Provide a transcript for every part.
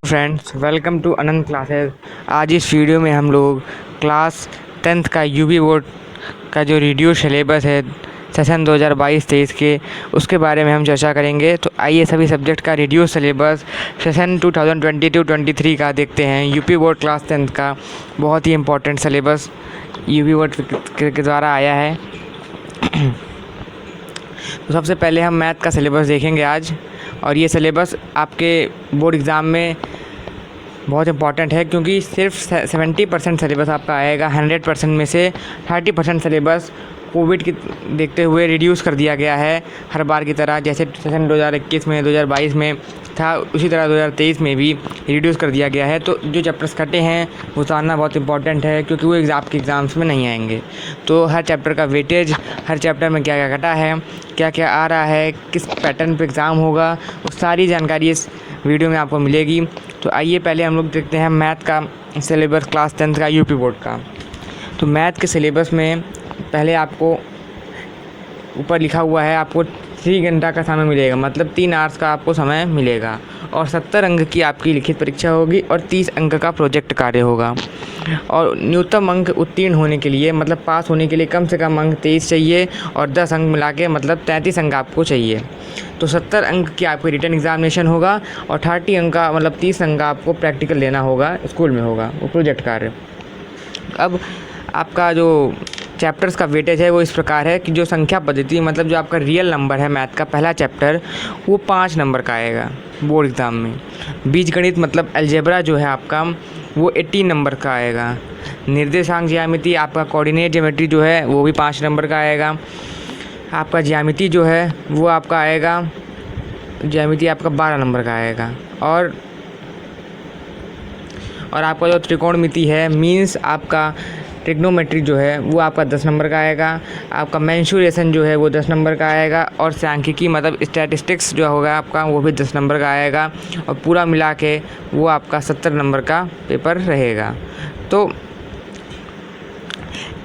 Friends, welcome to Anant classes. आज इस video में हम लोग क्लास 10th का यूपी बोर्ड का जो रिड्यूस सिलेबस है सेशन 2022-23 के, उसके बारे में हम चर्चा करेंगे। तो आइए सभी सब्जेक्ट का रिड्यूस सिलेबस सेशन 2022-23 का देखते हैं। यूपी बोर्ड क्लास 10th का बहुत ही इम्पोर्टेंट सिलेबस यूपी बोर्ड के द्वारा आया है। तो सबसे पहले हम मैथ का सिलेबस देखेंगे आज, और ये सिलेबस आपके बोर्ड एग्ज़ाम में बहुत इंपॉर्टेंट है, क्योंकि सिर्फ 70% सिलेबस आपका आएगा। 100% में से 30% सिलेबस कोविड की देखते हुए रिड्यूस कर दिया गया है। हर बार की तरह जैसे सेशन 2021 में 2022 में था, उसी तरह 2023 में भी रिड्यूस कर दिया गया है। तो जो चैप्टर्स कटे हैं वो जानना बहुत इंपॉर्टेंट है, क्योंकि वो आपके एग्ज़ाम्स में नहीं आएंगे। तो हर चैप्टर का वेटेज, हर चैप्टर में क्या क्या कटा है, क्या क्या आ रहा है, किस पैटर्न पे एग्ज़ाम होगा, वो सारी जानकारी इस वीडियो में आपको मिलेगी। तो आइए पहले हम लोग देखते हैं मैथ का सिलेबस क्लास 10th का यूपी बोर्ड का। तो मैथ के सिलेबस में पहले आपको ऊपर लिखा हुआ है, आपको 3 घंटा का समय मिलेगा, मतलब 3 आवर्स का आपको समय मिलेगा, और 70 अंक की आपकी लिखित परीक्षा होगी और 30 अंक का प्रोजेक्ट कार्य होगा। और न्यूनतम अंक उत्तीर्ण होने के लिए, मतलब पास होने के लिए कम से कम अंक 23 चाहिए, और 10 अंक मिला के मतलब 33 अंक आपको चाहिए। तो 70 अंक की आपकी रिटन एग्जामिनेशन होगा, और 30 अंक का मतलब 30 अंक का आपको प्रैक्टिकल देना होगा, स्कूल में होगा वो प्रोजेक्ट कार्य। अब आपका जो चैप्टर्स का वेटेज है वो इस प्रकार है कि जो संख्या पद्धति, मतलब जो आपका रियल नंबर है मैथ का पहला चैप्टर, वो 5 नंबर का आएगा बोर्ड एग्ज़ाम में। बीजगणित मतलब अलजेब्रा जो है आपका, वो 18 नंबर का आएगा। निर्देशांक ज्यामिति, आपका कोऑर्डिनेट ज्योमेट्री जो है वो भी 5 नंबर का आएगा। आपका ज्यामिति जो है वो आपका आएगा, ज्यामिति आपका 12 नंबर का आएगा। और आपका जो त्रिकोणमिति है, मीन्स आपका ट्रिग्नोमेट्री जो है वो आपका 10 नंबर का आएगा। आपका मेंसुरेशन जो है वो 10 नंबर का आएगा, और सांख्यिकी मतलब स्टैटिस्टिक्स जो होगा आपका वो भी 10 नंबर का आएगा, और पूरा मिला के वो आपका 70 नंबर का पेपर रहेगा। तो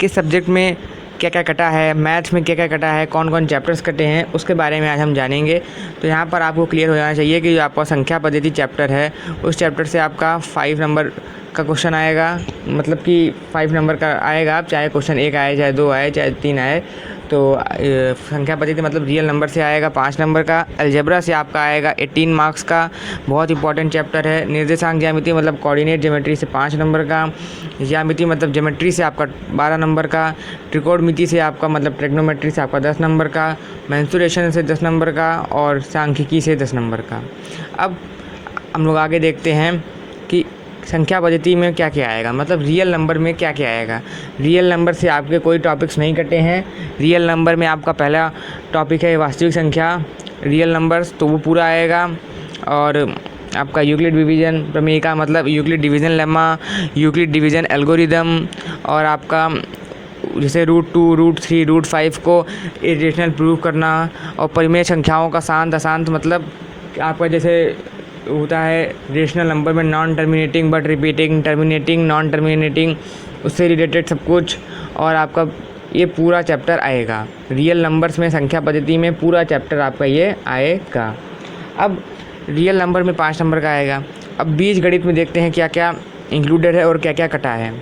किस सब्जेक्ट में क्या क्या कटा है, मैथ्स में क्या क्या कटा है, कौन कौन चैप्टर्स कटे हैं, उसके बारे में आज हम जानेंगे। तो यहाँ पर आपको क्लियर हो जाना चाहिए कि जो आपका संख्या पद्धति चैप्टर है, उस चैप्टर से आपका 5 नंबर का क्वेश्चन आएगा, मतलब कि 5 नंबर का आएगा। आप चाहे क्वेश्चन 1 आए, चाहे 2 आए, चाहे 3 आए। तो संख्या पद्धति मतलब रियल नंबर से आएगा 5 नंबर का। अलजेब्रा से आपका आएगा 18 मार्क्स का, बहुत इंपॉर्टेंट चैप्टर है। निर्देशांक ज्यामिति मतलब कोऑर्डिनेट ज्योमेट्री से 5 नंबर का। ज्यामिति मतलब ज्योमेट्री से आपका 12 नंबर का। त्रिकोणमिति से आपका मतलब ट्रिग्नोमेट्री से आपका 10 नंबर का। मेंसुरेशन से 10 नंबर का, और सांख्यिकी से 10 नंबर का। अब हम लोग आगे देखते हैं कि संख्या पद्धति में क्या क्या आएगा, मतलब रियल नंबर में क्या क्या आएगा। रियल नंबर से आपके कोई टॉपिक्स नहीं कटे हैं। रियल नंबर में आपका पहला टॉपिक है वास्तविक संख्या, रियल नंबर्स, तो वो पूरा आएगा। और आपका यूक्लिड डिवीजन प्रमेय मतलब Euclid division lemma, Euclid division algorithm, और आपका जैसे √2, √3, √5 को इरेशनल प्रूव करना, और परिमेय संख्याओं का शांत अशांत, मतलब आपका जैसे होता है रेशनल नंबर में non terminating but repeating, terminating, non terminating, उससे रिलेटेड सब कुछ। और आपका ये पूरा चैप्टर आएगा रियल नंबर्स में, संख्या पद्धति में पूरा चैप्टर आपका ये आएगा। अब रियल नंबर में 5 नंबर का आएगा। अब बीजगणित में देखते हैं क्या क्या इंक्लूडेड है और क्या क्या कटा है।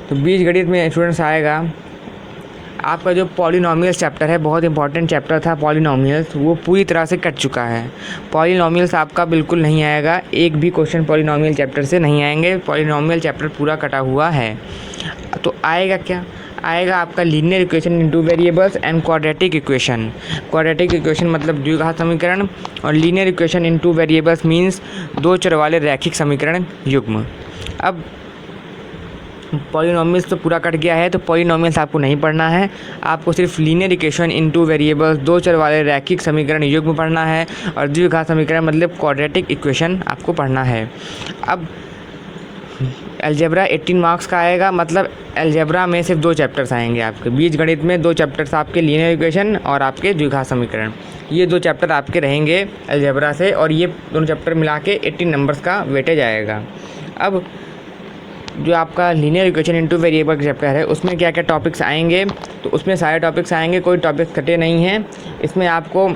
तो बीजगणित में स्टूडेंट्स आएगा आपका जो पॉलिनोमियल्स चैप्टर है, बहुत इंपॉर्टेंट चैप्टर था पॉलिनोमियल्स, वो पूरी तरह से कट चुका है। पॉलिनोमियल्स आपका बिल्कुल नहीं आएगा, एक भी क्वेश्चन पॉलिनोमियल चैप्टर से नहीं आएंगे। पॉलिनोमियल चैप्टर पूरा कटा हुआ है। तो आएगा क्या, आएगा आपका linear equation into variables and quadratic equation. Quadratic equation मतलब द्विघात समीकरण, और linear equation into variables means 2 चर वाले रैखिक समीकरण युग्म। अब पॉलिनोमियल्स तो पूरा कट गया है, तो पॉलिनोमियल्स आपको नहीं पढ़ना है, आपको सिर्फ लीनियर इक्वेशन इनटू वेरिएबल्स 2 चर वाले रैखिक समीकरण युग्म पढ़ना है, और द्विघात समीकरण मतलब क्वाड्रेटिक इक्वेशन आपको पढ़ना है। अब अलजेब्रा 18 मार्क्स का आएगा, मतलब अलजेब्रा में सिर्फ 2 चैप्टर्स आएंगे आपके। बीजगणित में 2 चैप्टर्स आपके लीनियर इक्वेशन और आपके द्विघात समीकरण, ये 2 चैप्टर आपके रहेंगे अलजेब्रा से, और ये दोनों चैप्टर मिला के 18 नंबर्स का वेटेज आएगा। अब जो आपका linear equation into variable chapter है, उसमें क्या क्या टॉपिक्स आएंगे, तो उसमें सारे टॉपिक्स आएंगे, कोई टॉपिक्स कटे नहीं हैं। इसमें आपको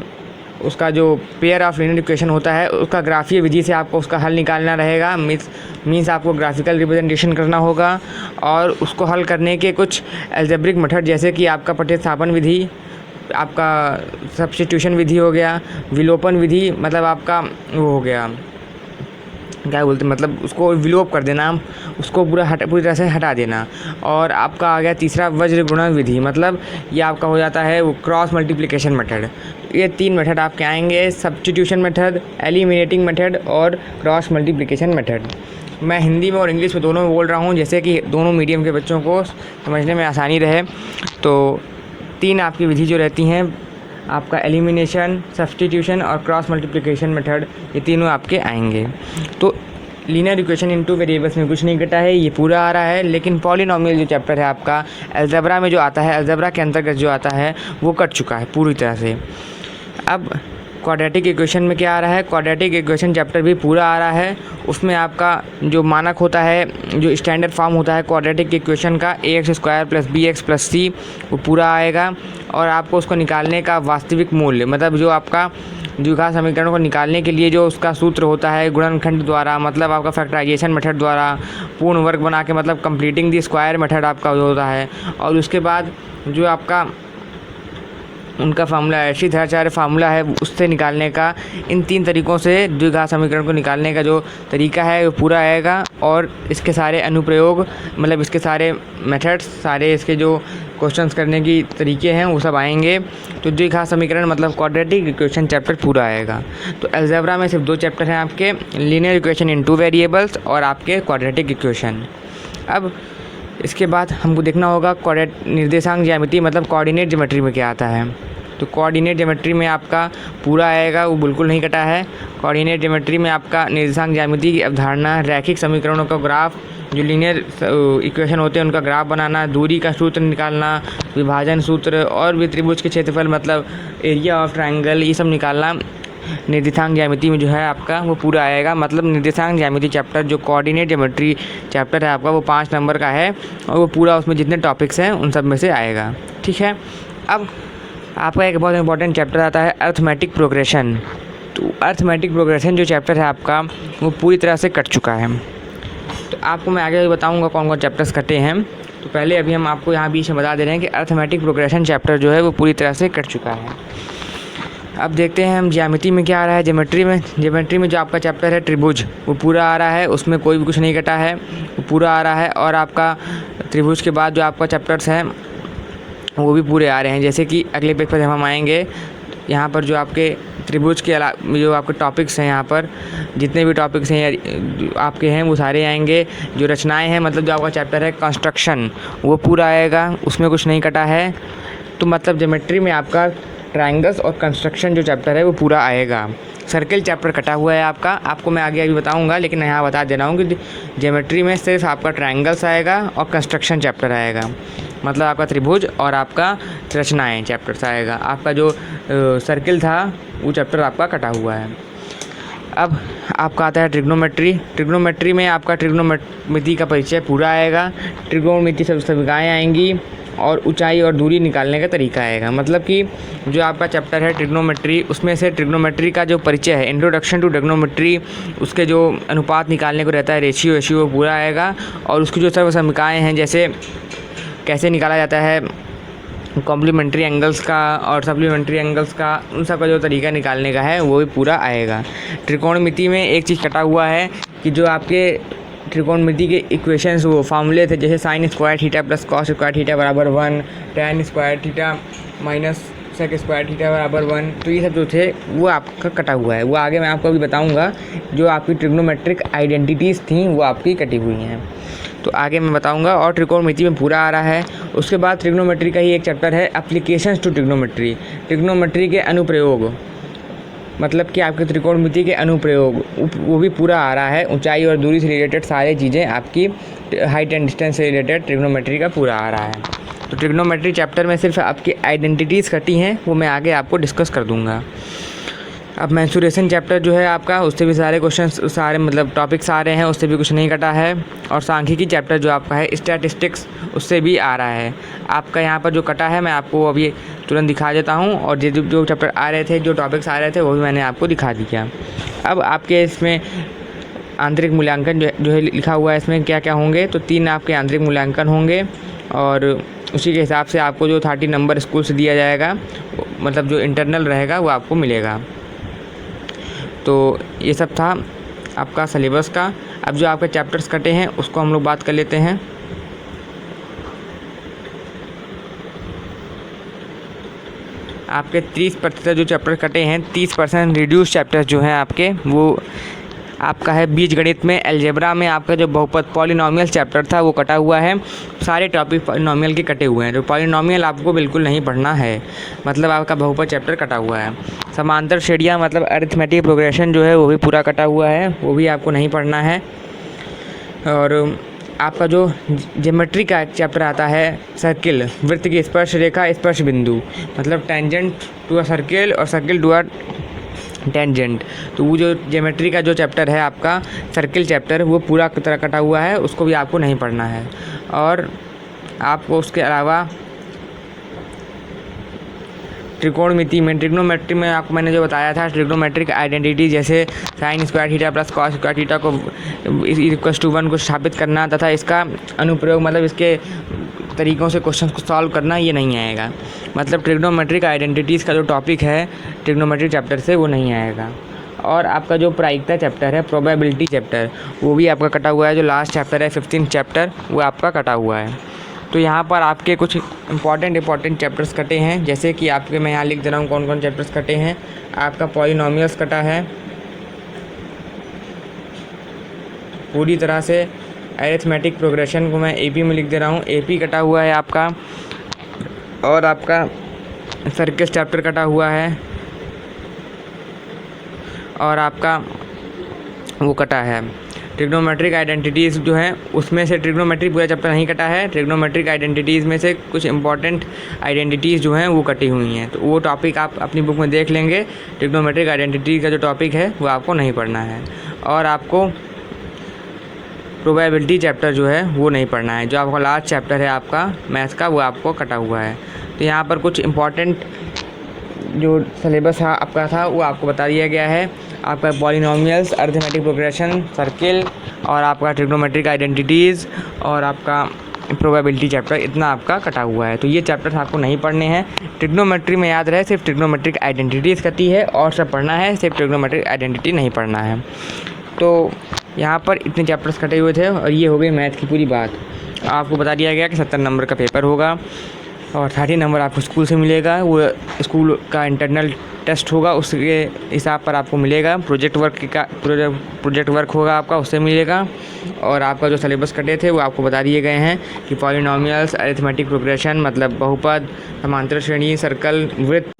उसका जो पेयर ऑफ लीनियर इक्वेशन होता है उसका ग्राफीय विधि से आपको उसका हल निकालना रहेगा। मीन्स आपको ग्राफिकल रिप्रेजेंटेशन करना होगा और उसको हल करने के कुछ एल्जेब्रिक मेथड जैसे कि आपका प्रतिस्थापन विधि, आपका सब्स्टिट्यूशन विधि हो गया, विलोपन विधि, मतलब आपका वो हो गया क्या बोलते हैं, मतलब उसको विलोप कर देना, उसको पूरी तरह से हटा देना। और आपका आ गया तीसरा वज्र गुणन विधि, मतलब ये आपका हो जाता है वो क्रॉस मल्टीप्लिकेशन मेथड। ये 3 मेथड आपके आएंगे, सब्स्टिट्यूशन मेथड, एलिमिनेटिंग मेथड और क्रॉस मल्टीप्लिकेशन मेथड। मैं हिंदी में और इंग्लिश में दोनों में बोल रहा हूँ जैसे कि दोनों मीडियम के बच्चों को समझने में आसानी रहे। तो 3 आपकी विधि जो रहती हैं, आपका एलिमिनेशन, सब्स्टिट्यूशन और क्रॉस मल्टीप्लिकेशन मेथड, ये तीनों आपके आएंगे। तो लीनियर इक्वेशन इनटू वेरिएबल्स में कुछ नहीं घटा है, ये पूरा आ रहा है। लेकिन पॉलिनॉमियल जो चैप्टर है आपका अलजेब्रा में जो आता है, अलजेब्रा के अंतर्गत जो आता है वो कट चुका है पूरी तरह से। अब क्वाड्रेटिक इक्वेशन में क्या आ रहा है, क्वाड्रेटिक इक्वेशन चैप्टर भी पूरा आ रहा है। उसमें आपका जो मानक होता है, जो स्टैंडर्ड फॉर्म होता है क्वाड्रेटिक इक्वेशन का, ax² + bx + c, वो पूरा आएगा। और आपको उसको निकालने का वास्तविक मूल्य, मतलब जो आपका द्विघात समीकरणों को निकालने के लिए जो उसका सूत्र होता है गुणनखंड द्वारा, मतलब आपका फैक्टराइजेशन मेथड द्वारा, पूर्ण वर्ग बना के, मतलब कंप्लीटिंग दी स्क्वायर मेथड आपका जो होता है। और उसके बाद जो आपका उनका फार्मूला है, श्रीधराचार्य फार्मूला है, उससे निकालने का, इन 3 तरीक़ों से द्विघात समीकरण को निकालने का जो तरीका है वो पूरा आएगा। और इसके सारे अनुप्रयोग, मतलब इसके सारे मेथड्स, सारे इसके जो क्वेश्चंस करने की तरीके हैं वो सब आएंगे। तो द्विघात समीकरण मतलब क्वाड्रेटिक इक्वेशन चैप्टर पूरा आएगा। तो अलजेब्रा में सिर्फ 2 चैप्टर हैं आपके, लीनियर इक्वेशन इनटू वेरिएबल्स और आपके क्वाड्रेटिक इक्वेशन। अब इसके बाद हमको देखना होगा निर्देशांक ज्यामिति, मतलब कोऑर्डिनेट ज्योमेट्री में क्या आता है। तो कोऑर्डिनेट ज्योमेट्री में आपका पूरा आएगा, वो बिल्कुल नहीं कटा है। कोऑर्डिनेट ज्योमेट्री में आपका निर्देशांक ज्यामिति की अवधारणा, रैखिक समीकरणों का ग्राफ, जो लीनियर इक्वेशन होते हैं उनका ग्राफ बनाना, दूरी का सूत्र निकालना, विभाजन सूत्र, और भी त्रिभुज के क्षेत्रफल मतलब एरिया ऑफ ट्रायंगल, ये सब निकालना निर्देशांक ज्यामिति में जो है आपका वो पूरा आएगा। मतलब निर्देशांक ज्यामिति चैप्टर जो कोऑर्डिनेट ज्योमेट्री चैप्टर है आपका वो 5 नंबर का है और वो पूरा उसमें जितने टॉपिक्स हैं उन सब में से आएगा। ठीक है। अब आपका एक बहुत इंपॉर्टेंट चैप्टर आता है अर्थमेटिक प्रोग्रेशन। तो अर्थमेटिक प्रोग्रेशन जो चैप्टर है आपका वो पूरी तरह से कट चुका है। तो आपको मैं आगे बताऊँगा कौन कौन चैप्टर्स कटे हैं। तो पहले अभी हम आपको यहाँ बीच में बता दे रहे हैं कि अर्थमेटिक प्रोग्रेशन चैप्टर जो है वो पूरी तरह से कट चुका है। अब देखते हैं हम ज्यामिति में क्या आ रहा है। ज्योमेट्री में जो आपका चैप्टर है त्रिभुज, वो पूरा आ रहा है, उसमें कोई भी कुछ नहीं कटा है, वो पूरा आ रहा है। और आपका त्रिभुज के बाद जो आपका चैप्टर्स हैं वो भी पूरे आ रहे हैं। जैसे कि अगले पेज पर जब हम आएंगे, यहाँ पर जो आपके त्रिभुज के जो आपके टॉपिक्स हैं, यहाँ पर जितने भी टॉपिक्स हैं आपके हैं वो सारे आएंगे। जो रचनाएँ हैं, मतलब जो आपका चैप्टर है कंस्ट्रक्शन, वो पूरा आएगा, उसमें कुछ नहीं कटा है। तो मतलब ज्योमेट्री में आपका ट्रायंगल्स और कंस्ट्रक्शन जो चैप्टर है वो पूरा आएगा। सर्किल चैप्टर कटा हुआ है आपका, आपको मैं आगे अभी बताऊंगा, लेकिन यहाँ बता दे रहा हूँ कि ज्योमेट्री में सिर्फ आपका ट्रायंगल्स आएगा और कंस्ट्रक्शन चैप्टर आएगा। मतलब आपका त्रिभुज और आपका रचनाएँ चैप्टर्स आएगा। आपका जो सर्किल था वो चैप्टर आपका कटा हुआ है। अब आपका आता है ट्रिग्नोमेट्री में आपका ट्रिग्नोमेट्री का परिचय पूरा आएगा। ट्रिग्नोमेट्री सब समीकरण आएंगी और ऊंचाई और दूरी निकालने का तरीका आएगा। मतलब कि जो आपका चैप्टर है ट्रिग्नोमेट्री, उसमें से ट्रिग्नोमेट्री का जो परिचय है, इंट्रोडक्शन टू ट्रिग्नोमेट्री, उसके जो अनुपात निकालने को रहता है, रेशियो पूरा आएगा। और उसकी जो सर्व समीकरण हैं, जैसे कैसे निकाला जाता है कॉम्प्लीमेंट्री एंगल्स का और सप्लीमेंट्री एंगल्स का, उन सब का जो तरीका निकालने का है वो भी पूरा आएगा। त्रिकोणमिति में एक चीज़ कटा हुआ है कि जो आपके त्रिकोणमिति के इक्वेशंस वो फार्मूले थे, जैसे sin² θ + cos² θ = 1, tan² θ - sec² θ = 1। तो ये सब जो थे वो आपका कटा हुआ है। वो आगे मैं आपको अभी बताऊंगा। जो आपकी ट्रिग्नोमेट्रिक आइडेंटिटीज़ थी वो आपकी कटी हुई हैं, तो आगे मैं बताऊंगा। और त्रिकोणमिति में पूरा आ रहा है। उसके बाद ट्रिग्नोमेट्री का ही एक चैप्टर है एप्लीकेशंस टू ट्रिग्नोमेट्री के अनुप्रयोग, मतलब कि आपके त्रिकोणमिति के अनुप्रयोग, वो भी पूरा आ रहा है। ऊंचाई और दूरी से रिलेटेड सारी चीज़ें आपकी, हाइट एंड डिस्टेंस से रिलेटेड ट्रिग्नोमेट्री का पूरा आ रहा है। तो ट्रिग्नोमेट्री चैप्टर में सिर्फ आपकी आइडेंटिटीज़ कटी हैं, वो मैं आगे आपको डिस्कस कर दूंगा। अब मेंसुरेशन चैप्टर जो है आपका, उससे भी सारे क्वेश्चन, सारे मतलब टॉपिक्स आ रहे हैं, उससे भी कुछ नहीं कटा है। और सांख्यिकी चैप्टर जो आपका है स्टैटिस्टिक्स, उससे भी आ रहा है आपका। यहाँ पर जो कटा है मैं आपको अभी तुरंत दिखा देता हूँ, और जो चैप्टर आ रहे थे, जो टॉपिक्स आ रहे थे, वो भी मैंने आपको दिखा दिया। अब आपके इसमें आंतरिक मूल्यांकन जो है लिखा हुआ है, इसमें क्या क्या होंगे, तो 3 आपके आंतरिक मूल्यांकन होंगे, और उसी के हिसाब से आपको जो 30 नंबर स्कूल से दिया जाएगा, मतलब जो इंटरनल रहेगा वो आपको मिलेगा। तो ये सब था आपका सिलेबस का। अब जो आपके चैप्टर्स कटे हैं उसको हम लोग बात कर लेते हैं। आपके 30% जो चैप्टर कटे हैं, 30% रिड्यूस चैप्टर्स जो हैं आपके, वो आपका है बीजगणित में, अलजेब्रा में आपका जो बहुपद पॉलिनॉमियल चैप्टर था वो कटा हुआ है। सारे टॉपिक पॉलिनॉमियल के कटे हुए हैं, तो पॉलिनॉमियल आपको बिल्कुल नहीं पढ़ना है, मतलब आपका बहुपद चैप्टर कटा हुआ है। समांतर श्रेणियाँ मतलब अरिथमेटिक प्रोग्रेशन जो है वो भी पूरा कटा हुआ है, वो भी आपको नहीं पढ़ना है। और आपका जो ज्योमेट्री का चैप्टर आता है, सर्किल, वृत्त की स्पर्श रेखा, स्पर्श बिंदु, मतलब टेंजेंट टू अ सर्किल और सर्किल टू अ टेंजेंट, तो वो जो ज्योमेट्री का जो चैप्टर है आपका सर्किल चैप्टर, वो पूरा तरह कटा हुआ है, उसको भी आपको नहीं पढ़ना है। और आपको उसके अलावा त्रिकोणमिति में, ट्रिग्नोमेट्री में आपको मैंने जो बताया था, ट्रिग्नोमेट्रिक आइडेंटिटी, जैसे sine square theta plus cos square theta को इक्वल्स टू 1 को स्थापित करना तथा इसका अनुप्रयोग, मतलब इसके तरीक़ों से क्वेश्चन को सॉल्व करना, ये नहीं आएगा। मतलब ट्रिग्नोमेट्रिक आइडेंटिटीज़ का जो टॉपिक है ट्रिग्नोमेट्री चैप्टर से, वो नहीं आएगा। और आपका जो प्रायिकता चैप्टर है, प्रोबेबिलिटी चैप्टर, वो भी आपका कटा हुआ है। जो लास्ट चैप्टर है 15th चैप्टर, वो आपका कटा हुआ है। तो यहाँ पर आपके कुछ इंपॉर्टेंट चैप्टर्स कटे हैं, जैसे कि आपके, मैं यहाँ लिख दे रहा हूँ कौन कौन चैप्टर्स कटे हैं। आपका पॉलिनॉमियल्स कटा है पूरी तरह से। अरिथमेटिक प्रोग्रेशन को मैं एपी में लिख दे रहा हूँ, एपी कटा हुआ है आपका। और आपका सर्किल चैप्टर कटा हुआ है, और आपका वो कटा है ट्रिग्नोमेट्रिक आइडेंटिटीज़ जो है, उसमें से ट्रिग्नोमेट्री पूरा चैप्टर नहीं कटा है। ट्रिग्नोमेट्रिक आइडेंटिटीज़ में से कुछ इंपॉर्टेंट आइडेंटिटीज़ जो हैं वो कटी हुई हैं, तो वो टॉपिक आप अपनी बुक में देख लेंगे। ट्रिग्नोमेट्रिक आइडेंटिटी का जो टॉपिक है वो आपको नहीं पढ़ना है। और आपको प्रोबेबिलिटी चैप्टर जो है वो नहीं पढ़ना है। जो आपका लास्ट चैप्टर है आपका मैथ्स का, वो आपको कटा हुआ है। तो यहाँ पर कुछ इंपॉर्टेंट जो सिलेबस आपका था वो आपको बता दिया गया है। आपका पॉलिनॉमियल्स, अरिथमेटिक प्रोग्रेशन, सर्किल, और आपका ट्रिग्नोमेट्रिक आइडेंटिटीज़, और आपका प्रोबेबिलिटी चैप्टर, इतना आपका कटा हुआ है। तो ये चैप्टर्स आपको नहीं पढ़ने हैं। ट्रिग्नोमेट्री में याद रहे सिर्फ ट्रिग्नोमेट्रिक आइडेंटिटीज़ कटी है, और सब पढ़ना है, सिर्फ ट्रिग्नोमेट्रिक आइडेंटिटी नहीं पढ़ना है। तो यहाँ पर इतने चैप्टर्स कटे हुए थे, और ये हो गई मैथ की पूरी बात। आपको बता दिया गया कि 70 नंबर का पेपर होगा, और 30 नंबर आपको स्कूल से मिलेगा। वो स्कूल का इंटरनल टेस्ट होगा, उसके हिसाब पर आपको मिलेगा। प्रोजेक्ट वर्क होगा आपका, उससे मिलेगा। और आपका जो सिलेबस कटे थे वो आपको बता दिए गए हैं कि पॉलिनॉमियल्स, अरिथमेटिक प्रोग्रेशन मतलब बहुपद, समांतर श्रेणी, सर्कल, वृत्त,